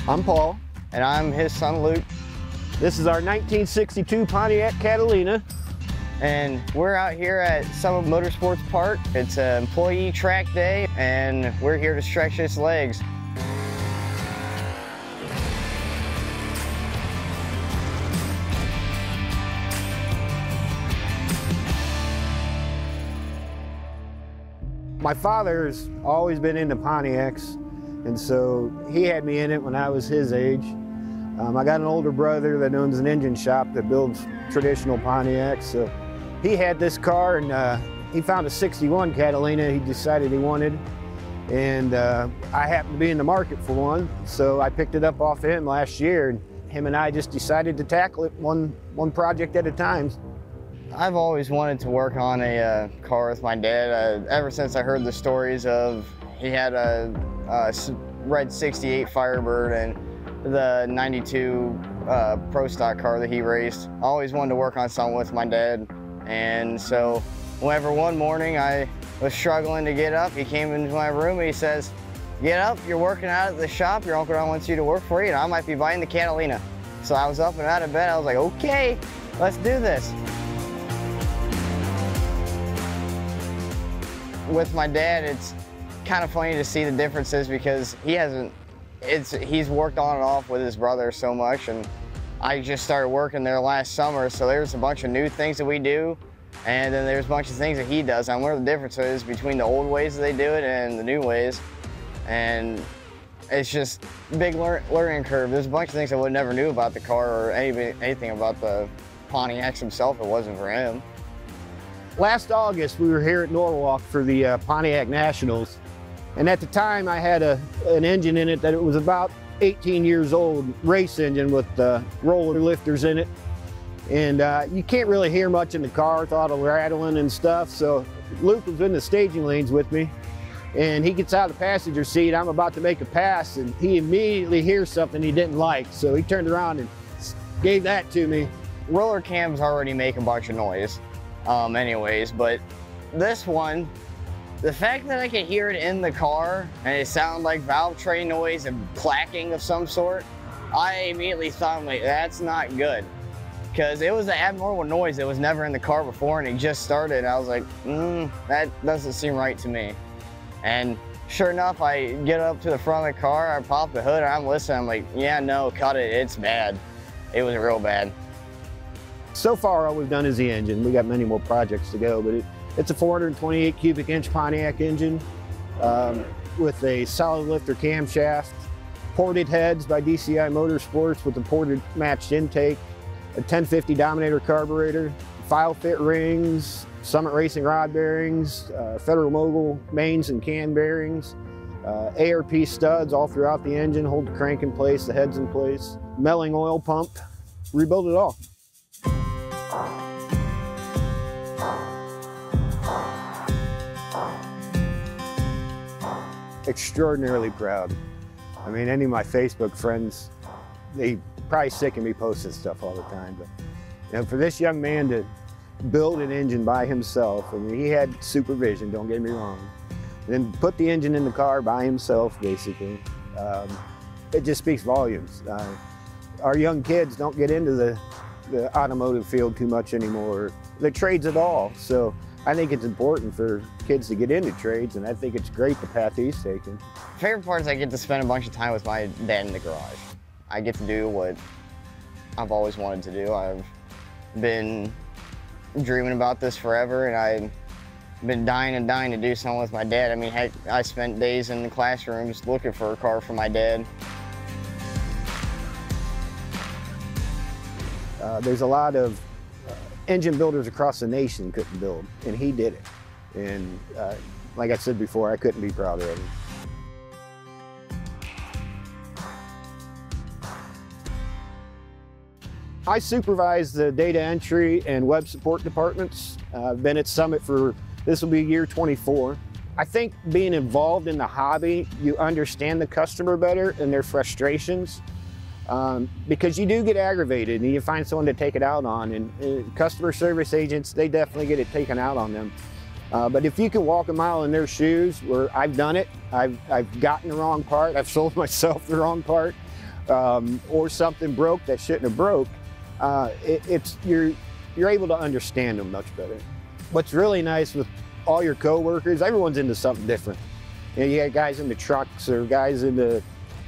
I'm Paul. And I'm his son, Luke. This is our 1962 Pontiac Catalina. And we're out here at Summit Motorsports Park. It's an employee track day, and we're here to stretch its legs. My father's always been into Pontiacs, and so he had me in it when I was his age. I got an older brother that owns an engine shop that builds traditional Pontiacs, so he had this car, and he found a 61 Catalina he decided he wanted, and I happened to be in the market for one, so I picked it up off of him last year, and him and I just decided to tackle it one project at a time. I've always wanted to work on a car with my dad ever since I heard the stories of he had a red 68 Firebird and the 92 Pro Stock car that he raced. I always wanted to work on something with my dad, and so whenever one morning I was struggling to get up, he came into my room and he says, "Get up, you're working out at the shop, your Uncle Ron wants you to work for you, and I might be buying the Catalina." So I was up and out of bed, I was like, okay, let's do this. With my dad, it's kind of funny to see the differences because he's worked on and off with his brother so much, and I just started working there last summer, so there's a bunch of new things that we do, and then there's a bunch of things that he does. And I learned the differences between the old ways that they do it and the new ways, and it's just a big learning curve. There's a bunch of things I would never knew about the car or anything about the Pontiacs himself if it wasn't for him. Last August, we were here at Norwalk for the Pontiac Nationals, and at the time I had an engine in it that it was about 18 years old, race engine with roller lifters in it, and you can't really hear much in the car with all the rattling and stuff. So Luke was in the staging lanes with me, and he gets out of the passenger seat. I'm about to make a pass, and he immediately hears something he didn't like, so he turned around and gave that to me. Roller cams already make a bunch of noise anyways, but this one, the fact that I could hear it in the car and it sounded like valve tray noise and clacking of some sort, I immediately thought, like, that's not good, because it was an abnormal noise that was never in the car before, and it just started. I was like, that doesn't seem right to me. And sure enough, I get up to the front of the car, I pop the hood, and I'm listening. I'm like, yeah, no, cut it, it's bad. It was real bad. So far, all we've done is the engine. We got many more projects to go, but it's a 428 cubic inch Pontiac engine with a solid lifter camshaft, ported heads by DCI Motorsports with a ported matched intake, a 1050 Dominator carburetor, file fit rings, Summit Racing rod bearings, Federal Mogul mains and can bearings, ARP studs all throughout the engine, hold the crank in place, the heads in place, Melling oil pump, rebuild it all. Extraordinarily proud. I mean, any of my Facebook friends, they probably sick of me posting stuff all the time, but you know, for this young man to build an engine by himself, I mean, he had supervision, don't get me wrong, and then put the engine in the car by himself, basically. It just speaks volumes. Our young kids don't get into the automotive field too much anymore, the trades at all, so I think it's important for kids to get into trades, and I think it's great the path he's taken. Favorite part is I get to spend a bunch of time with my dad in the garage. I get to do what I've always wanted to do. I've been dreaming about this forever, and I've been dying and dying to do something with my dad. I mean, heck, I spent days in the classrooms looking for a car for my dad. There's a lot of engine builders across the nation couldn't build, and he did it. And like I said before, I couldn't be prouder of him. I supervise the data entry and web support departments. I've been at Summit for, this will be year 24. I think being involved in the hobby, you understand the customer better and their frustrations. Because you do get aggravated and you find someone to take it out on, and customer service agents, they definitely get it taken out on them. But if you can walk a mile in their shoes, where I've done it, I've gotten the wrong part, I've sold myself the wrong part, or something broke that shouldn't have broke, you're able to understand them much better. What's really nice with all your coworkers, everyone's into something different. You got guys into trucks or guys into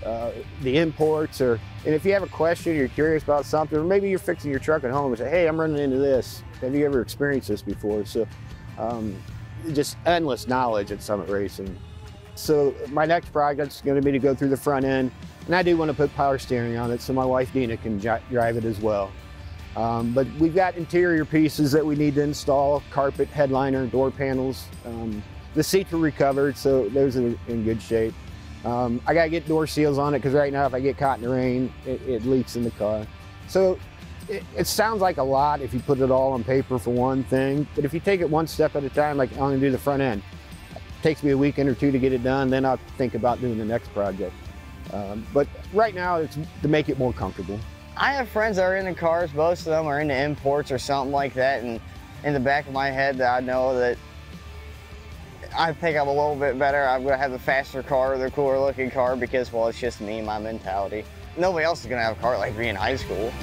the imports, and if you have a question, you're curious about something, or maybe you're fixing your truck at home and say, hey, I'm running into this. Have you ever experienced this before? So just endless knowledge at Summit Racing. So my next project is going to be to go through the front end, and I do want to put power steering on it so my wife Dina can drive it as well. But we've got interior pieces that we need to install: carpet, headliner, door panels. The seats were recovered, so those are in good shape. I gotta get door seals on it because right now if I get caught in the rain, it leaks in the car. So it sounds like a lot if you put it all on paper for one thing, but if you take it one step at a time, like I'm gonna do the front end. It takes me a weekend or two to get it done, then I'll think about doing the next project. But right now it's to make it more comfortable. I have friends that are into cars. Most of them are into imports or something like that, and in the back of my head I know that I think I'm a little bit better. I'm gonna have the faster car, the cooler looking car, because, well, it's just me, my mentality. Nobody else is gonna have a car like me in high school.